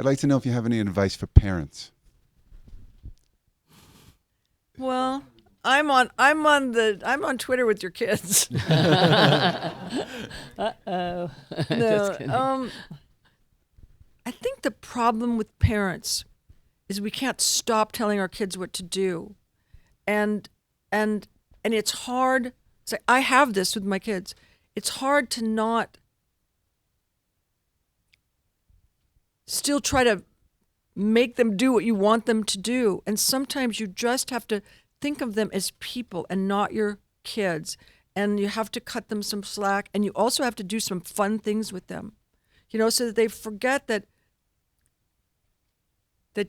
I'd like to know if you have any advice for parents. Well, I'm on Twitter with your kids. Uh-oh. Just No, kidding. I think the problem with parents is we can't stop telling our kids what to do, and it's hard. So I have this with my kids. It's hard to not still try to make them do what you want them to do, and sometimes you just have to think of them as people and not your kids, and you have to cut them some slack, and you also have to do some fun things with them, so that they forget that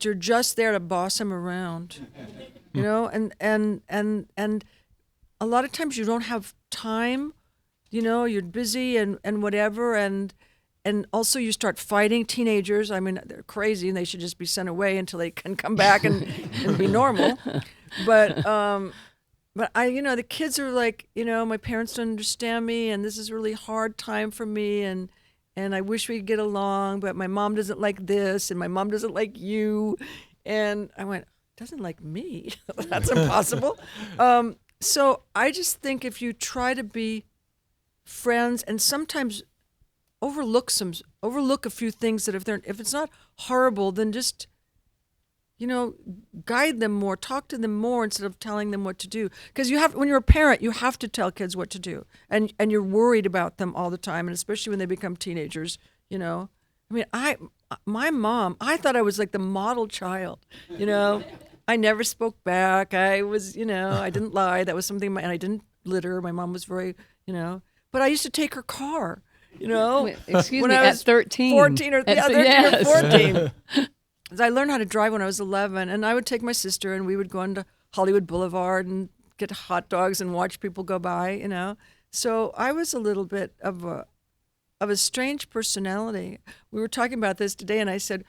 you're just there to boss them around, and a lot of times you don't have time, you're busy and whatever, and also you start fighting teenagers. I mean, they're crazy and they should just be sent away until they can come back and be normal. But the kids are like, my parents don't understand me, and this is a really hard time for me, and I wish we could get along, but my mom doesn't like this, and my mom doesn't like you. And I went, doesn't like me? That's impossible. So I just think if you try to be friends and sometimes overlook a few things that if it's not horrible, then just guide them more, talk to them more instead of telling them what to do. Because when you're a parent, you have to tell kids what to do, and you're worried about them all the time, and especially when they become teenagers. I mean, my mom, I thought I was like the model child. I never spoke back. I was, I didn't lie. That was something, and I didn't litter. My mom was very, but I used to take her car. Wait, excuse when me, I at was 13. 14 or 13 yes. or 14. I learned how to drive when I was 11, and I would take my sister, and we would go into Hollywood Boulevard and get hot dogs and watch people go by, So I was a little bit of a strange personality. We were talking about this today, and I said,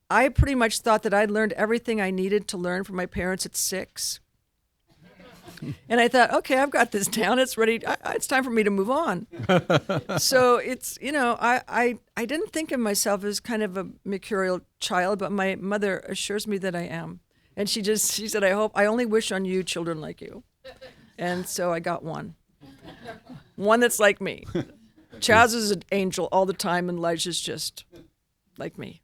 I pretty much thought that I'd learned everything I needed to learn from my parents at 6. And I thought, okay, I've got this down. It's ready. It's time for me to move on. So it's, I didn't think of myself as kind of a mercurial child, but my mother assures me that I am. And she said, I only wish on you children like you. And so I got one that's like me. Chaz is an angel all the time, and Elijah's just like me.